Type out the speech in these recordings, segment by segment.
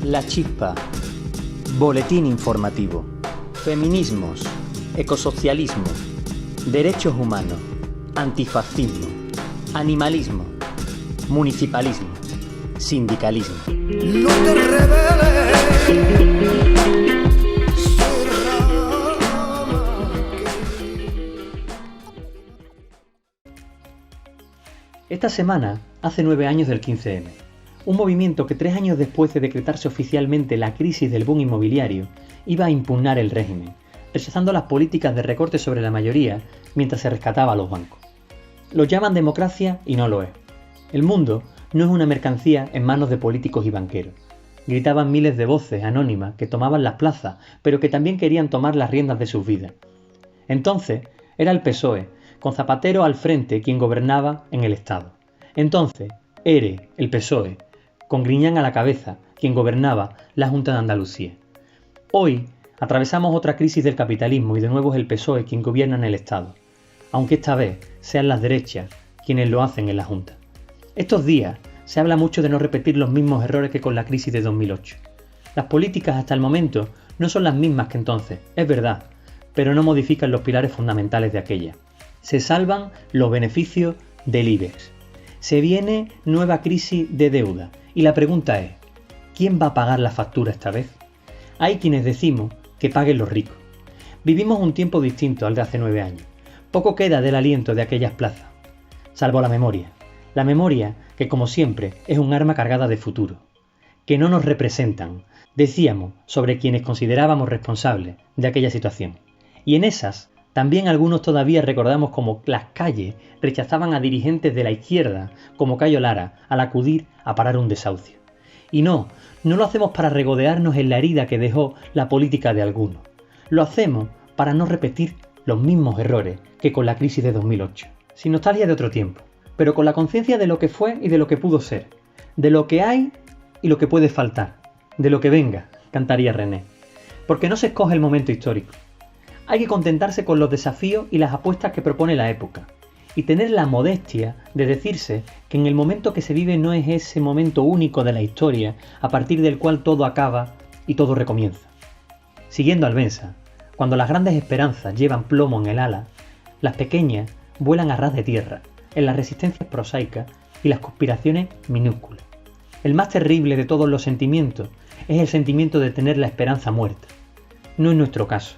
La Chispa, Boletín Informativo, Feminismos, Ecosocialismo, Derechos Humanos, Antifascismo, Animalismo, Municipalismo, Sindicalismo. No te rebeles. Esta semana hace 9 años del 15M, un movimiento que 3 años después de decretarse oficialmente la crisis del boom inmobiliario, iba a impugnar el régimen, rechazando las políticas de recorte sobre la mayoría mientras se rescataba a los bancos. Lo llaman democracia y no lo es. El mundo no es una mercancía en manos de políticos y banqueros. Gritaban miles de voces anónimas que tomaban las plazas, pero que también querían tomar las riendas de sus vidas. Entonces era el PSOE, con Zapatero al frente, quien gobernaba en el Estado. Entonces, ERE, el PSOE, con Griñán a la cabeza, quien gobernaba la Junta de Andalucía. Hoy atravesamos otra crisis del capitalismo y de nuevo es el PSOE quien gobierna en el Estado, aunque esta vez sean las derechas quienes lo hacen en la Junta. Estos días se habla mucho de no repetir los mismos errores que con la crisis de 2008. Las políticas hasta el momento no son las mismas que entonces, es verdad, pero no modifican los pilares fundamentales de aquella. Se salvan los beneficios del IBEX. Se viene nueva crisis de deuda y la pregunta es, ¿quién va a pagar la factura esta vez? Hay quienes decimos que paguen los ricos. Vivimos un tiempo distinto al de hace 9 años. Poco queda del aliento de aquellas plazas, salvo la memoria. La memoria que, como siempre, es un arma cargada de futuro. Que no nos representan, decíamos sobre quienes considerábamos responsables de aquella situación. Y en esas, también algunos todavía recordamos cómo las calles rechazaban a dirigentes de la izquierda, como Cayo Lara, al acudir a parar un desahucio. Y no lo hacemos para regodearnos en la herida que dejó la política de algunos. Lo hacemos para no repetir los mismos errores que con la crisis de 2008. Sin nostalgia de otro tiempo, pero con la conciencia de lo que fue y de lo que pudo ser, de lo que hay y lo que puede faltar, de lo que venga, cantaría René. Porque no se escoge el momento histórico. Hay que contentarse con los desafíos y las apuestas que propone la época, y tener la modestia de decirse que en el momento que se vive no es ese momento único de la historia a partir del cual todo acaba y todo recomienza. Siguiendo al Benza, cuando las grandes esperanzas llevan plomo en el ala, las pequeñas vuelan a ras de tierra, en las resistencias prosaicas y las conspiraciones minúsculas. El más terrible de todos los sentimientos es el sentimiento de tener la esperanza muerta. No es nuestro caso.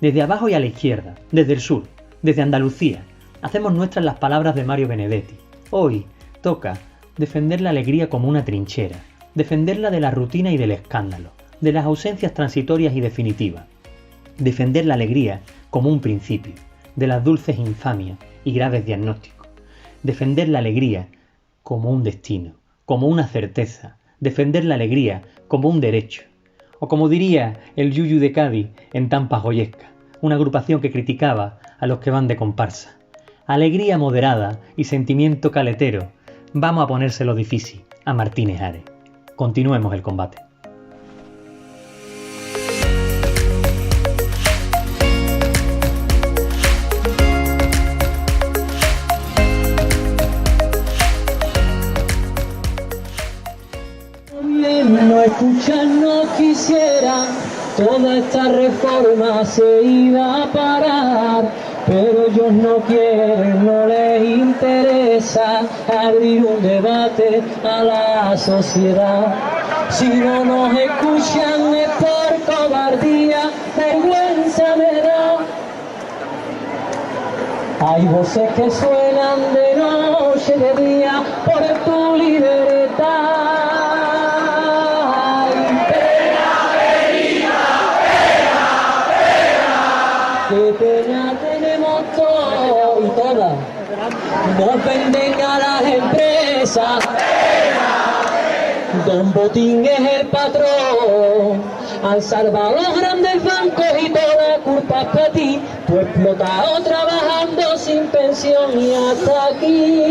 Desde abajo y a la izquierda, desde el sur, desde Andalucía, hacemos nuestras las palabras de Mario Benedetti. Hoy toca defender la alegría como una trinchera, defenderla de la rutina y del escándalo, de las ausencias transitorias y definitivas. Defender la alegría como un principio, de las dulces infamias y graves diagnósticos. Defender la alegría como un destino, como una certeza. Defender la alegría como un derecho. O como diría el Yuyu de Cádiz en Tampa Joyesca, una agrupación que criticaba a los que van de comparsa. Alegría moderada y sentimiento caletero, vamos a ponérselo difícil a Martínez Ares. Continuemos el combate. No escuchan, no quisiera, toda esta reforma se iba a parar, pero ellos no quieren, no les interesa abrir un debate a la sociedad. Si no nos escuchan es por cobardía, vergüenza me da. Hay voces que suenan de noche, de día, por tu libertad. Qué pena tenemos todos y todas. Nos venden a las empresas. Don Botín es el patrón. Han salvado los grandes bancos y toda la culpa es para ti. Tú explotado trabajando sin pensión y hasta aquí.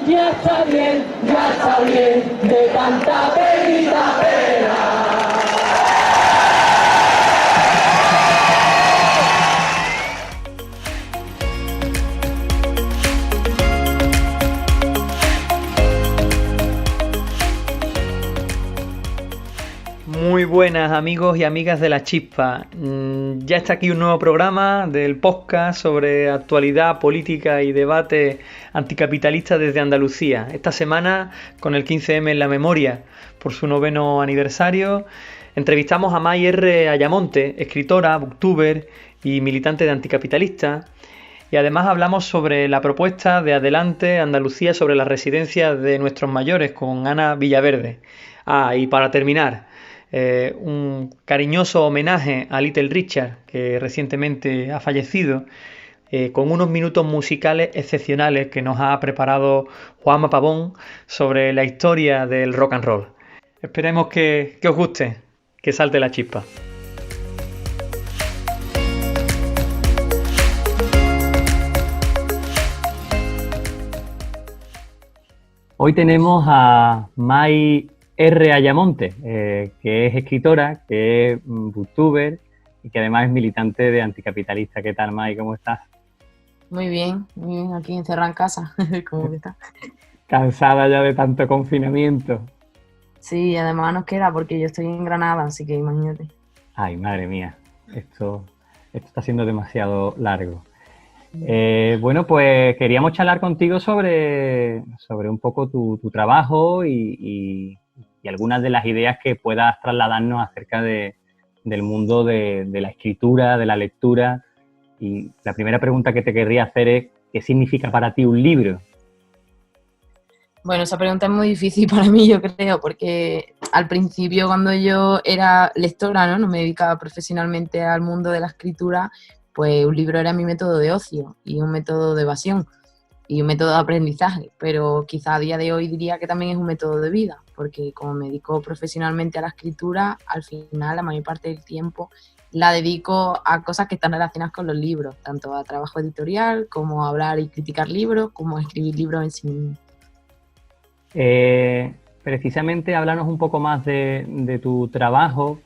Ya está bien, de tanta penita pena. Muy buenas amigos y amigas de La Chispa. Ya está aquí un nuevo programa del podcast sobre actualidad, política y debate anticapitalista desde Andalucía. Esta semana, con el 15M en la memoria por su 9º aniversario, entrevistamos a May R. Ayamonte, escritora, booktuber y militante de anticapitalista. Y además hablamos sobre la propuesta de Adelante Andalucía sobre las residencias de nuestros mayores con Ana Villaverde. Y para terminar, un cariñoso homenaje a Little Richard, que recientemente ha fallecido, con unos minutos musicales excepcionales que nos ha preparado Juanma Pavón sobre la historia del rock and roll. Esperemos que os guste, que salte la chispa. Hoy tenemos a May R. Ayamonte, que es escritora, que es booktuber y que además es militante de anticapitalista. ¿Qué tal, May? ¿Cómo estás? Muy bien, aquí encerrada en casa. ¿Cómo que está? ¿Cansada ya de tanto confinamiento? Sí, además nos queda porque yo estoy en Granada, así que imagínate. Ay, madre mía, esto está siendo demasiado largo. Bueno, pues queríamos charlar contigo sobre un poco tu trabajo y algunas de las ideas que puedas trasladarnos acerca del mundo de la escritura, de la lectura. Y la primera pregunta que te querría hacer es, ¿qué significa para ti un libro? Bueno, esa pregunta es muy difícil para mí, yo creo, porque al principio cuando yo era lectora, no me dedicaba profesionalmente al mundo de la escritura, pues un libro era mi método de ocio y un método de evasión y un método de aprendizaje, pero quizá a día de hoy diría que también es un método de vida, porque como me dedico profesionalmente a la escritura, al final la mayor parte del tiempo la dedico a cosas que están relacionadas con los libros, tanto a trabajo editorial como a hablar y criticar libros, como a escribir libros en sí mismo. Precisamente, háblanos un poco más de tu trabajo.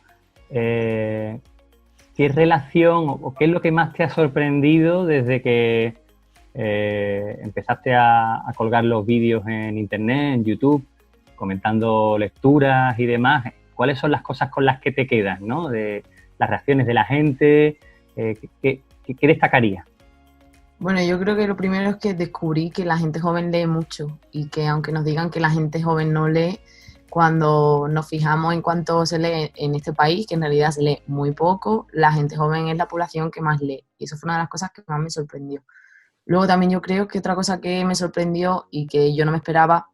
¿Qué relación o qué es lo que más te ha sorprendido desde que empezaste a colgar los vídeos en internet, en YouTube, comentando lecturas y demás? ¿Cuáles son las cosas con las que te quedas, ¿no? De las reacciones de la gente, ¿qué destacarías? Bueno, yo creo que lo primero es que descubrí que la gente joven lee mucho y que aunque nos digan que la gente joven no lee, cuando nos fijamos en cuánto se lee en este país, que en realidad se lee muy poco, la gente joven es la población que más lee. Y eso fue una de las cosas que más me sorprendió. Luego también yo creo que otra cosa que me sorprendió y que yo no me esperaba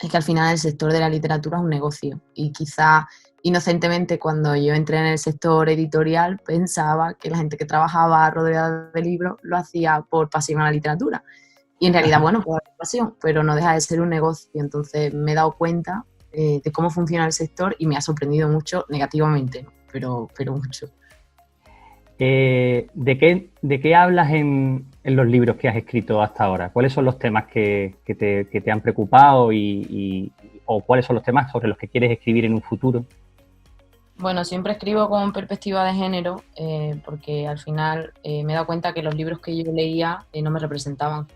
es que al final el sector de la literatura es un negocio. Y quizá inocentemente cuando yo entré en el sector editorial pensaba que la gente que trabajaba rodeada de libros lo hacía por pasión a la literatura. Y en realidad, bueno, por pasión, pero no deja de ser un negocio. Entonces me he dado cuenta de cómo funciona el sector y me ha sorprendido mucho negativamente, ¿no? pero mucho. ¿De qué hablas en los libros que has escrito hasta ahora? ¿Cuáles son los temas que te han preocupado o cuáles son los temas sobre los que quieres escribir en un futuro? Bueno, siempre escribo con perspectiva de género porque al final me he dado cuenta que los libros que yo leía no me representaban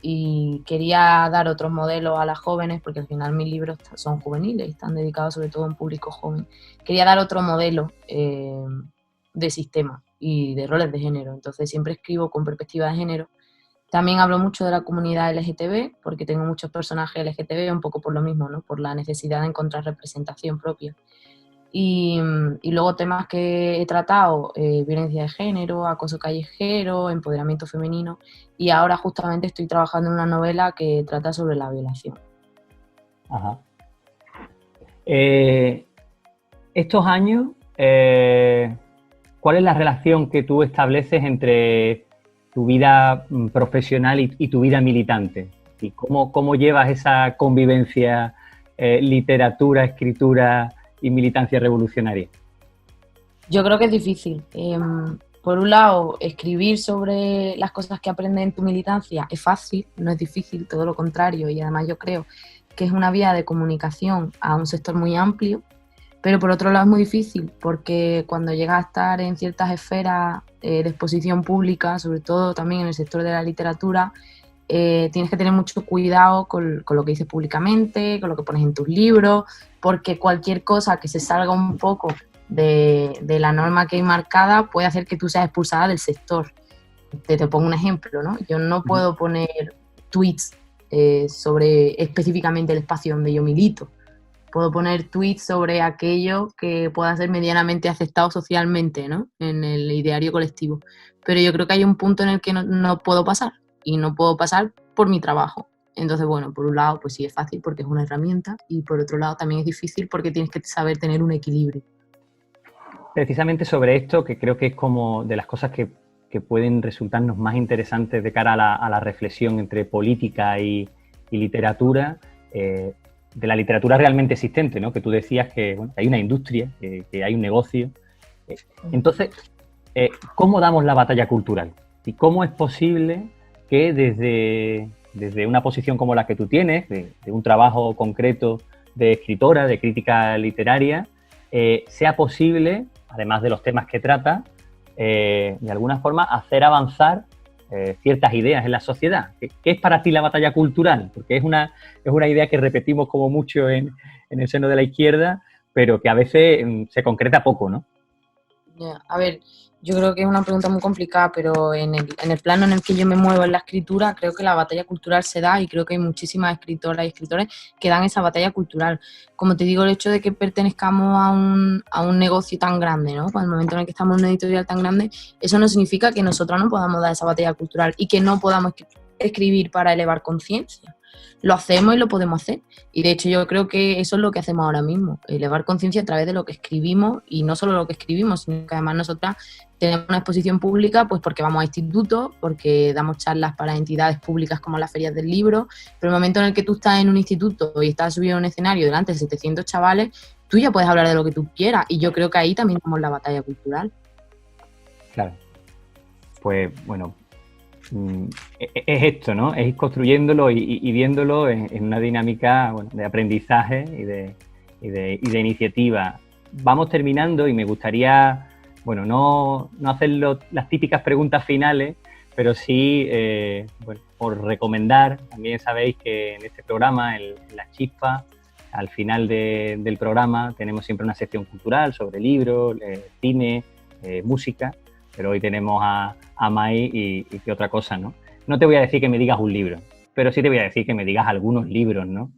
y quería dar otros modelos a las jóvenes porque al final mis libros son juveniles y están dedicados sobre todo a un público joven. Quería dar otro modelo de sistema y de roles de género, entonces siempre escribo con perspectiva de género. También hablo mucho de la comunidad LGTB porque tengo muchos personajes LGTB un poco por lo mismo, ¿no? Por la necesidad de encontrar representación propia. Y luego temas que he tratado, violencia de género, acoso callejero, empoderamiento femenino, y ahora justamente estoy trabajando en una novela que trata sobre la violación. Ajá. Estos años, ¿cuál es la relación que tú estableces entre tu vida profesional y tu vida militante? ¿Y cómo llevas esa convivencia literatura, escritura y militancia revolucionaria? Yo creo que es difícil. Por un lado, escribir sobre las cosas que aprendes en tu militancia es fácil, no es difícil, todo lo contrario, y además yo creo que es una vía de comunicación a un sector muy amplio, pero por otro lado es muy difícil porque cuando llegas a estar en ciertas esferas de exposición pública, sobre todo también en el sector de la literatura, tienes que tener mucho cuidado con lo que dices públicamente, con lo que pones en tus libros, porque cualquier cosa que se salga un poco de la norma que hay marcada puede hacer que tú seas expulsada del sector. Te pongo un ejemplo, ¿no? Yo no puedo poner tweets sobre específicamente el espacio donde yo milito. Puedo poner tweets sobre aquello que pueda ser medianamente aceptado socialmente, ¿no? En el ideario colectivo. Pero yo creo que hay un punto en el que no puedo pasar, y no puedo pasar por mi trabajo. Entonces, bueno, por un lado, pues sí es fácil porque es una herramienta, y por otro lado también es difícil porque tienes que saber tener un equilibrio. Precisamente sobre esto, que creo que es como de las cosas que pueden resultarnos más interesantes de cara a la reflexión entre política y literatura, de la literatura realmente existente, ¿no? Que tú decías que, bueno, hay una industria, que hay un negocio. Entonces, ¿cómo damos la batalla cultural? ¿Y cómo es posible que desde una posición como la que tú tienes, de un trabajo concreto de escritora, de crítica literaria, sea posible, además de los temas que trata, de alguna forma hacer avanzar ciertas ideas en la sociedad? ¿Qué es para ti la batalla cultural? Porque es una idea que repetimos como mucho en el seno de la izquierda, pero que a veces se concreta poco, ¿no? A ver, yo creo que es una pregunta muy complicada, pero en el plano en el que yo me muevo en la escritura, creo que la batalla cultural se da, y creo que hay muchísimas escritoras y escritores que dan esa batalla cultural. Como te digo, el hecho de que pertenezcamos a un negocio tan grande, ¿no? Cuando el momento en el que estamos en una editorial tan grande, eso no significa que nosotros no podamos dar esa batalla cultural y que no podamos escribir para elevar conciencia. Lo hacemos y lo podemos hacer. Y de hecho yo creo que eso es lo que hacemos ahora mismo, elevar conciencia a través de lo que escribimos, y no solo lo que escribimos, sino que además nosotras tenemos una exposición pública pues porque vamos a institutos, porque damos charlas para entidades públicas como las ferias del libro, pero el momento en el que tú estás en un instituto y estás subido a un escenario delante de 700 chavales, tú ya puedes hablar de lo que tú quieras, y yo creo que ahí también tenemos la batalla cultural. Claro. Pues bueno, es esto, ¿no? Es ir construyéndolo y viéndolo en una dinámica, bueno, de aprendizaje y de iniciativa. Vamos terminando y me gustaría, bueno, no hacer las típicas preguntas finales, pero sí, bueno, por recomendar. También sabéis que en este programa, en La Chispa, al final del programa tenemos siempre una sección cultural sobre libros, cine, música. Pero hoy tenemos a Mai y qué otra cosa, ¿no? No te voy a decir que me digas un libro, pero sí te voy a decir que me digas algunos libros, ¿no?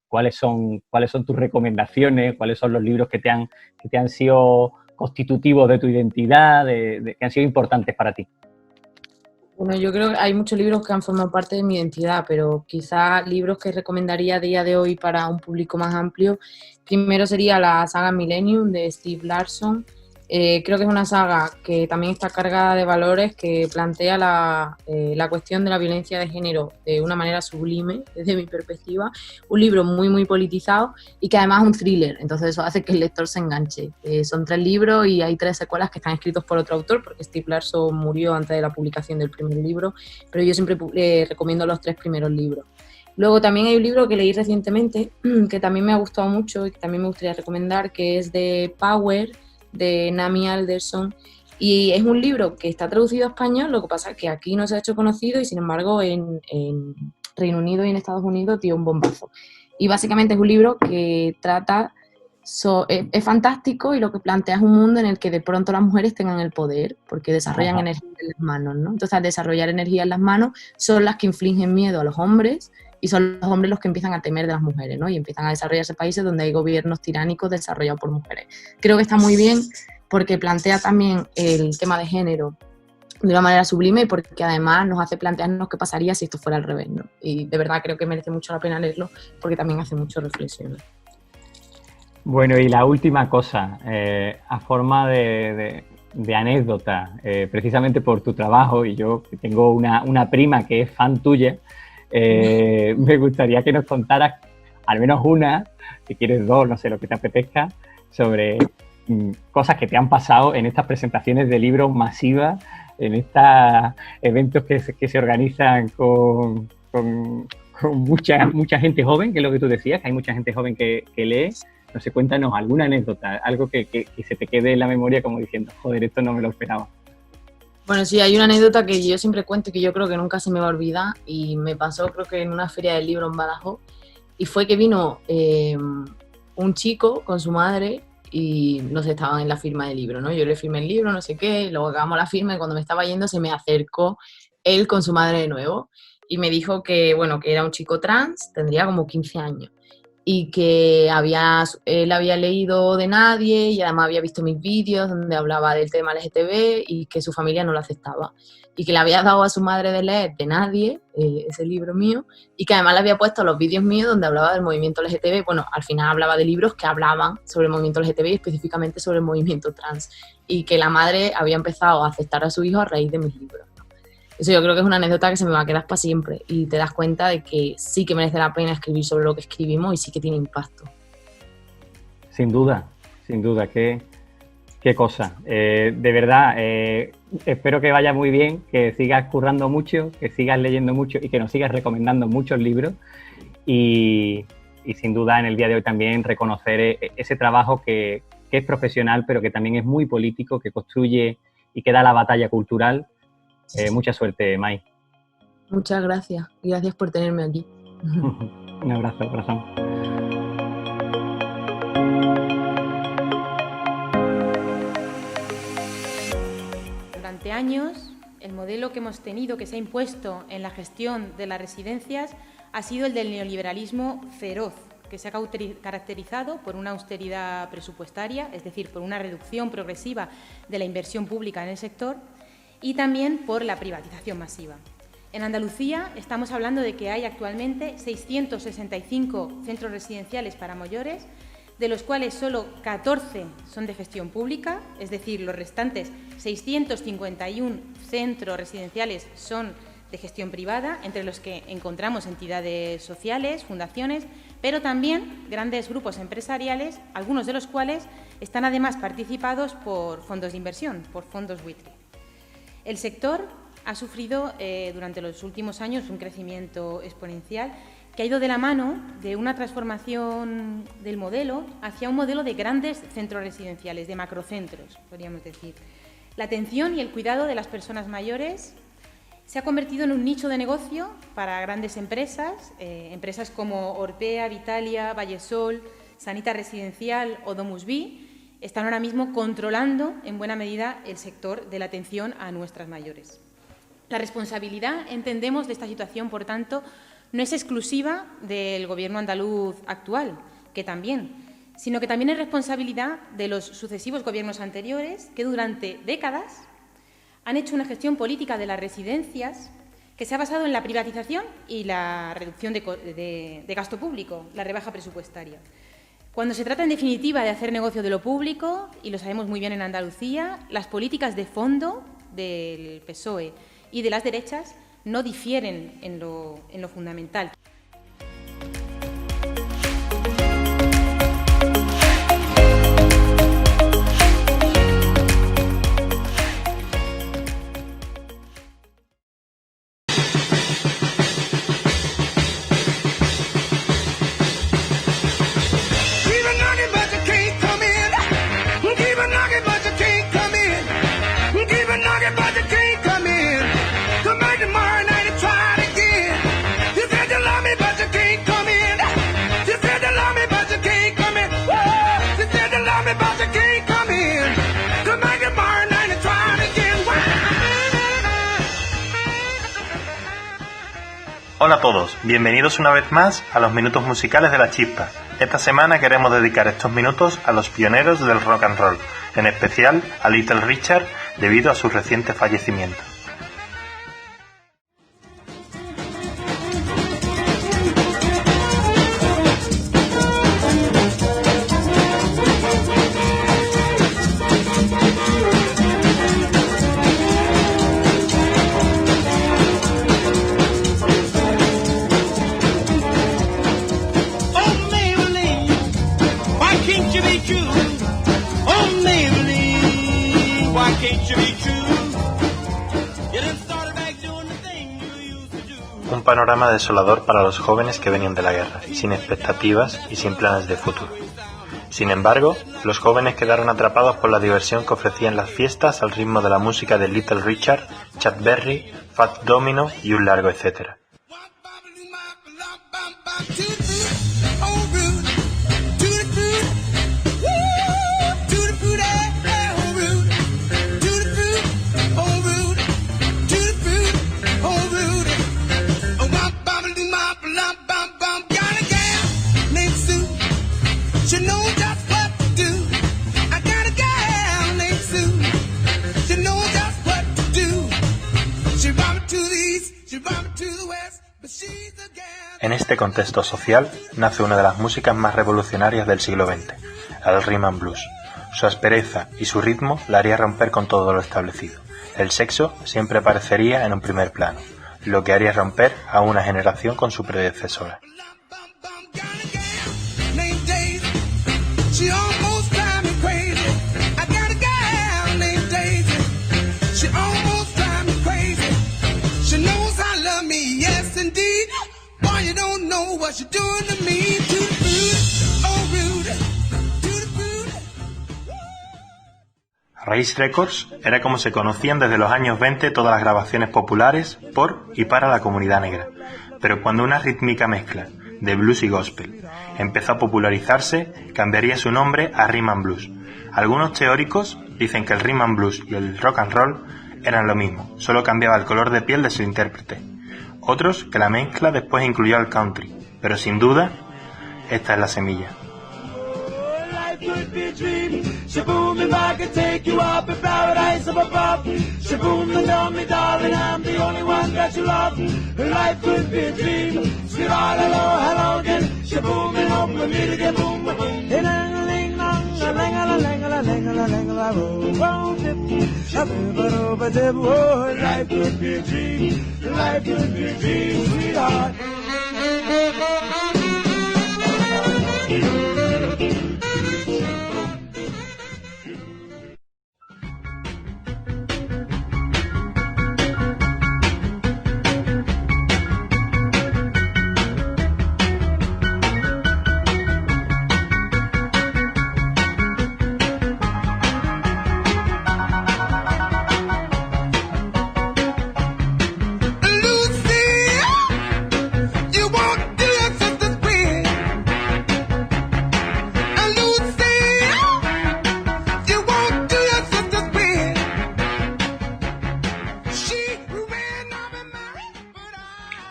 ¿Cuáles son tus recomendaciones? ¿Cuáles son los libros que te han sido constitutivos de tu identidad, que han sido importantes para ti? Bueno, yo creo que hay muchos libros que han formado parte de mi identidad, pero quizás libros que recomendaría a día de hoy para un público más amplio, primero sería la saga Millennium de Steve Larson. Creo que es una saga que también está cargada de valores, que plantea la cuestión de la violencia de género de una manera sublime, desde mi perspectiva. Un libro muy, muy politizado y que además es un thriller, entonces eso hace que el lector se enganche. Son 3 libros y hay 3 secuelas que están escritos por otro autor, porque Steve Larson murió antes de la publicación del primer libro, pero yo siempre recomiendo los 3 primeros libros. Luego también hay un libro que leí recientemente, que también me ha gustado mucho y que también me gustaría recomendar, que es de Power, de Nami Alderson, y es un libro que está traducido a español, lo que pasa es que aquí no se ha hecho conocido y sin embargo en Reino Unido y en Estados Unidos dio un bombazo. Y básicamente es un libro que trata, es fantástico, y lo que plantea es un mundo en el que de pronto las mujeres tengan el poder, porque desarrollan energía en las manos, ¿no? Entonces, al desarrollar energía en las manos, son las que infligen miedo a los hombres, y son los hombres los que empiezan a temer de las mujeres, ¿no? Y empiezan a desarrollarse países donde hay gobiernos tiránicos desarrollados por mujeres. Creo que está muy bien porque plantea también el tema de género de una manera sublime, y porque además nos hace plantearnos qué pasaría si esto fuera al revés, ¿no? Y de verdad creo que merece mucho la pena leerlo porque también hace mucho reflexión. Bueno, y la última cosa, a forma de anécdota, precisamente por tu trabajo, y yo tengo una prima que es fan tuya, me gustaría que nos contaras al menos una, si quieres 2, no sé, lo que te apetezca, sobre cosas que te han pasado en estas presentaciones de libros masivas, en estos eventos que se organizan con mucha gente joven, que es lo que tú decías, que hay mucha gente joven que lee. No sé, cuéntanos alguna anécdota, algo que se te quede en la memoria como diciendo, joder, esto no me lo esperaba. Bueno, sí, hay una anécdota que yo siempre cuento y que yo creo que nunca se me va a olvidar, y me pasó creo que en una feria del libro en Badajoz, y fue que vino un chico con su madre y no sé, estaban en la firma del libro, ¿no? Yo le firmé el libro, no sé qué, luego acabamos la firma y cuando me estaba yendo se me acercó él con su madre de nuevo y me dijo que, bueno, que era un chico trans, tendría como 15 años, y que él había leído de Nadie y además había visto mis vídeos donde hablaba del tema LGTB y que su familia no lo aceptaba. Y que le había dado a su madre de leer de Nadie, ese libro mío, y que además le había puesto los vídeos míos donde hablaba del movimiento LGTB. Bueno, al final hablaba de libros que hablaban sobre el movimiento LGTB y específicamente sobre el movimiento trans. Y que la madre había empezado a aceptar a su hijo a raíz de mis libros. Eso yo creo que es una anécdota que se me va a quedar para siempre y te das cuenta de que sí que merece la pena escribir sobre lo que escribimos y sí que tiene impacto. Sin duda, qué cosa. De verdad, espero que vaya muy bien, que sigas currando mucho, que sigas leyendo mucho y que nos sigas recomendando muchos libros y sin duda en el día de hoy también reconocer ese trabajo que es profesional pero que también es muy político, que construye y que da la batalla cultural. Mucha suerte, Mai. Muchas gracias y gracias por tenerme aquí. Un abrazo, corazón. Durante años, el modelo que hemos tenido, que se ha impuesto en la gestión de las residencias, ha sido el del neoliberalismo feroz, que se ha caracterizado por una austeridad presupuestaria, es decir, por una reducción progresiva de la inversión pública en el sector, y también por la privatización masiva. En Andalucía estamos hablando de que hay actualmente 665 centros residenciales para mayores, de los cuales solo 14 son de gestión pública, es decir, los restantes 651 centros residenciales son de gestión privada, entre los que encontramos entidades sociales, fundaciones, pero también grandes grupos empresariales, algunos de los cuales están además participados por fondos de inversión, por fondos buitre. El sector ha sufrido durante los últimos años un crecimiento exponencial que ha ido de la mano de una transformación del modelo hacia un modelo de grandes centros residenciales, de macrocentros, podríamos decir. La atención y el cuidado de las personas mayores se ha convertido en un nicho de negocio para grandes empresas, empresas como Orpea, Vitalia, Vallesol, Sanita Residencial o DomusVi, están ahora mismo controlando en buena medida el sector de la atención a nuestras mayores. La responsabilidad, entendemos, de esta situación, por tanto, no es exclusiva del Gobierno andaluz actual, que también, sino que también es responsabilidad de los sucesivos gobiernos anteriores que durante décadas han hecho una gestión política de las residencias que se ha basado en la privatización y la reducción de gasto público, la rebaja presupuestaria. Cuando se trata, en definitiva, de hacer negocio de lo público, y lo sabemos muy bien en Andalucía, las políticas de fondo del PSOE y de las derechas no difieren en lo fundamental. Hola a todos, bienvenidos una vez más a los Minutos Musicales de La Chispa. Esta semana queremos dedicar estos minutos a los pioneros del rock and roll, en especial a Little Richard, debido a su reciente fallecimiento. Un panorama desolador para los jóvenes que venían de la guerra, sin expectativas y sin planes de futuro. Sin embargo, los jóvenes quedaron atrapados por la diversión que ofrecían las fiestas al ritmo de la música de Little Richard, Chuck Berry, Fats Domino y un largo etcétera. En este contexto social nace una de las músicas más revolucionarias del siglo XX, el rhythm and blues. Su aspereza y su ritmo la haría romper con todo lo establecido. El sexo siempre aparecería en un primer plano, lo que haría romper a una generación con su predecesora. Race Records era como se conocían desde los años 20 todas las grabaciones populares por y para la comunidad negra, pero cuando una rítmica mezcla de blues y gospel empezó a popularizarse, cambiaría su nombre a Rhythm and Blues. Algunos teóricos dicen que el Rhythm and Blues y el rock and roll eran lo mismo, solo cambiaba el color de piel de su intérprete. Otros que la mezcla después incluyó al country, pero sin duda, esta es la semilla.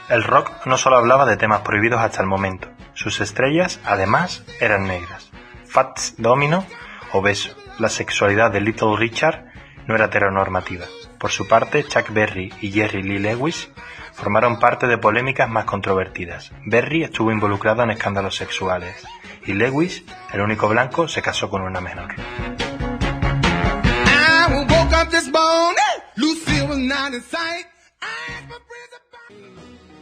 El rock no solo hablaba de temas prohibidos hasta el momento, sus estrellas, además, eran negras. Fats Domino, obeso, la sexualidad de Little Richard no era heteronormativa. Por su parte, Chuck Berry y Jerry Lee Lewis formaron parte de polémicas más controvertidas. Berry estuvo involucrado en escándalos sexuales y Lewis, el único blanco, se casó con una menor.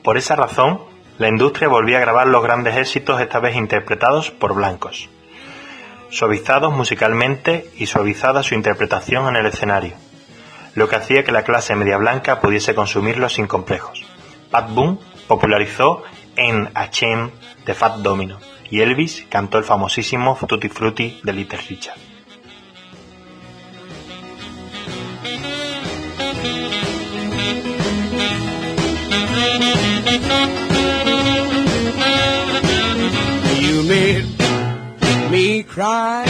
Por esa razón, la industria volvía a grabar los grandes éxitos, esta vez interpretados por blancos, suavizados musicalmente y suavizada su interpretación en el escenario, lo que hacía que la clase media blanca pudiese consumirlos sin complejos. Pat Boone popularizó Ain't a Shame de Fats Domino y Elvis cantó el famosísimo Tutti Frutti de Little Richard. You made me cry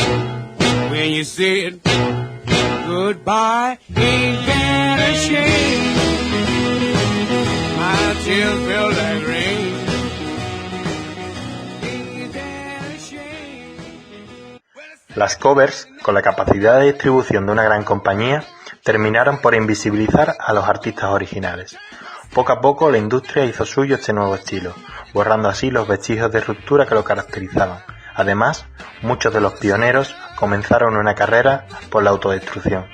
when you said goodbye. Ain't that a shame? My tears feel like rain. Ain't that a shame? Las covers, con la capacidad de distribución de una gran compañía, terminaron por invisibilizar a los artistas originales. Poco a poco la industria hizo suyo este nuevo estilo, borrando así los vestigios de ruptura que lo caracterizaban. Además, muchos de los pioneros comenzaron una carrera por la autodestrucción.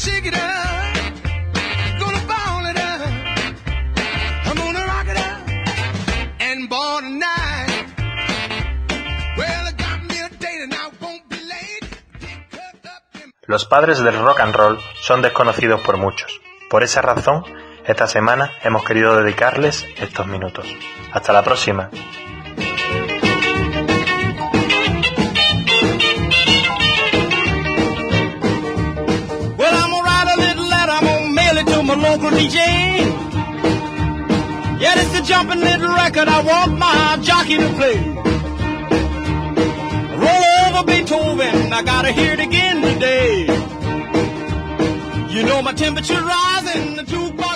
Shake it up, gonna ball it up. I'm gonna rock it up. wasn't born tonight. Well, I got me a date and I won't be late. Los padres del rock and roll son desconocidos por muchos. Por esa razón, esta semana hemos querido dedicarles estos minutos. Hasta la próxima. Well, I'm gonna write a little letter, I'm gonna mail it to my local DJ. Yeah, it's a jumping little record I want my jockey to play. Roll over Beethoven, I gotta hear it again today. You know my temperature rising, the jukebox